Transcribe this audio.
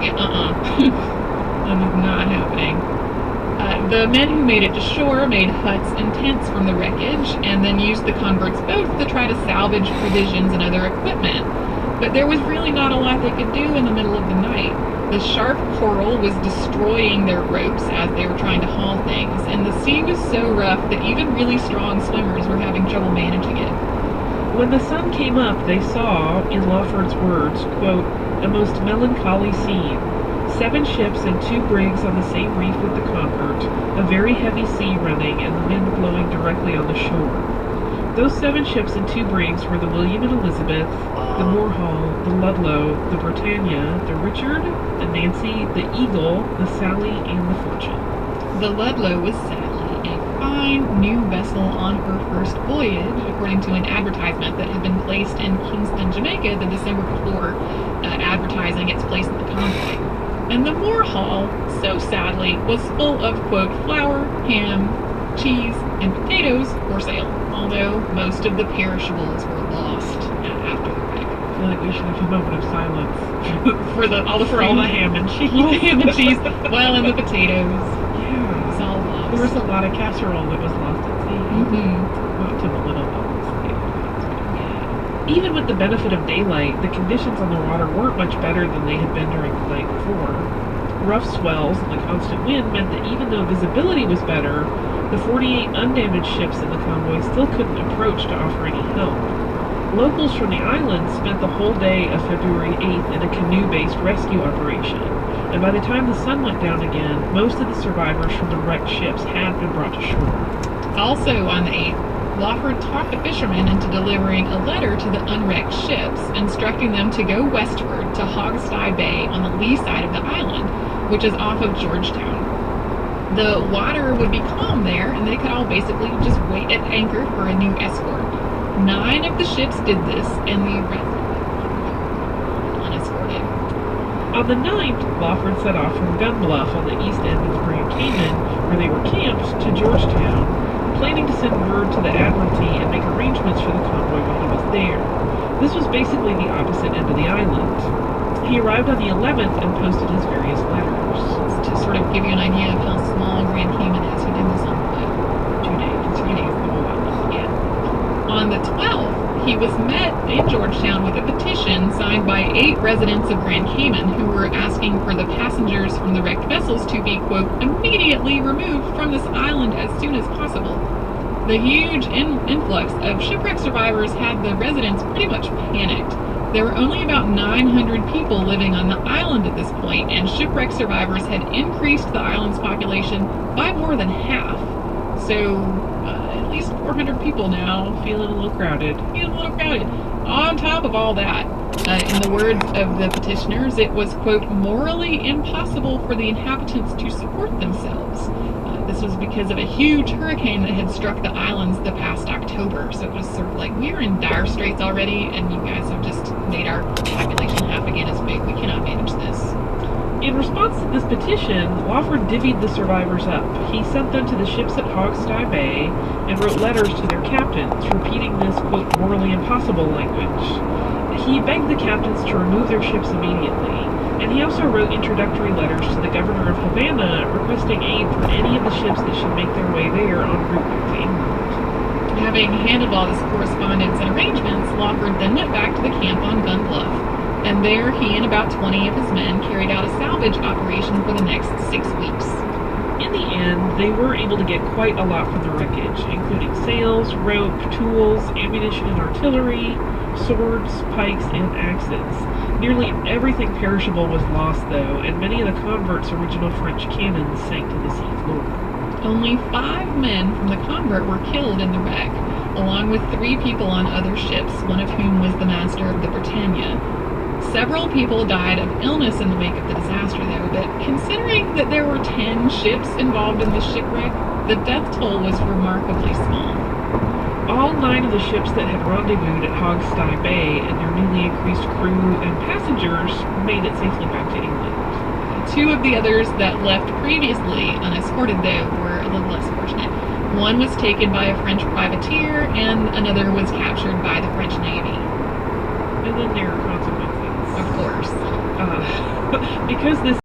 Yeah, that is not happening. The men who made it to shore made huts and tents from the wreckage and then used the converts' boats to try to salvage provisions and other equipment. But there was really not a lot they could do in the middle of the night. The sharp coral was destroying their ropes as they were trying to haul things, and the sea was so rough that even really strong swimmers were having trouble managing it. When the sun came up, they saw, in Lawford's words, quote, a most melancholy scene. 7 ships and 2 brigs on the same reef with the Convert, a very heavy sea running, and the wind blowing directly on the shore. Those 7 ships and 2 brigs were the William and Elizabeth, the Moorhall, the Ludlow, the Britannia, the Richard, the Nancy, the Eagle, the Sally, and the Fortune. The Ludlow was Sally, a fine new vessel on her first voyage, according to an advertisement that had been placed in Kingston, Jamaica the December before, advertising its place in the convoy. And the Moorhall, so sadly, was full of, quote, flour, ham, cheese, and potatoes for sale, although most of the perishables were lost after the wreck. I feel like we should have a moment of silence for all the ham and cheese. All the ham and cheese, well, and the potatoes. Yeah. It's all lost. There was a lot of casserole that was lost at sea. Not to belittle those. Yeah. Even with the benefit of daylight, the conditions on the water weren't much better than they had been during the night before. Rough swells and the constant wind meant that even though visibility was better, the 48 undamaged ships in the convoy still couldn't approach to offer any help. Locals from the island spent the whole day of February 8th in a canoe-based rescue operation, and by the time the sun went down again, most of the survivors from the wrecked ships had been brought to shore. Also on the 8th, Lawford talked the fishermen into delivering a letter to the unwrecked ships, instructing them to go westward to Hogstye Bay on the lee side of the island, which is off of Georgetown. The water would be calm there, and they could all basically just wait at anchor for a new escort. 9 of the ships did this, and the rest were unescorted. On the 9th, Lawford set off from Gun Bluff on the east end of Grand Cayman, where they were camped, to Georgetown, planning to send word to the Admiralty and make arrangements for the convoy while he was there. This was basically the opposite end of the island. He arrived on the 11th and posted his various letters. To sort of give you an idea of how small Grand Cayman is, he did this on 2 days. 2 days. The whole island. Yeah. On the 12th, he was met in Georgetown with a petition signed by 8 residents of Grand Cayman who were asking for the passengers from the wrecked vessels to be, quote, immediately removed from this island as soon as possible. The huge influx of shipwreck survivors had the residents pretty much panicked. There were only about 900 people living on the island at this point, and shipwreck survivors had increased the island's population by more than half. So, at least 400 people now. Feeling a little crowded. On top of all that, in the words of the petitioners, it was, quote, morally impossible for the inhabitants to support themselves. This was because of a huge hurricane that had struck the islands the past October. So it was sort of like, we're in dire straits already, and you guys have just made our population half again as big. We cannot manage this. In response to this petition, Lawford divvied the survivors up. He sent them to the ships at Hogstye Bay and wrote letters to their captains, repeating this, quote, morally impossible language. He begged the captains to remove their ships immediately, and he also wrote introductory letters to the governor of Havana requesting aid for any of the ships that should make their way there en route back to England. Having handled all this correspondence and arrangements, Lawford then went back to the camp on Gun Bluff, and there he and about 20 of his men carried out a salvage operation for the next 6 weeks. In the end, they were able to get quite a lot from the wreckage, including sails, rope, tools, ammunition and artillery, swords, pikes, and axes. Nearly everything perishable was lost, though, and many of the converts' original French cannons sank to the sea floor. Only 5 men from the convert were killed in the wreck, along with 3 people on other ships, one of whom was the master of the Britannia. Several people died of illness in the wake of the disaster, though, but considering that there were 10 ships involved in the shipwreck, the death toll was remarkably small. All 9 of the ships that had rendezvoused at Hogstye Bay and their newly increased crew and passengers made it safely back to England. 2 of the others that left previously unescorted, though, were a little less fortunate. One was taken by a French privateer, and another was captured by the French Navy. And then there are consequences. Of course. because this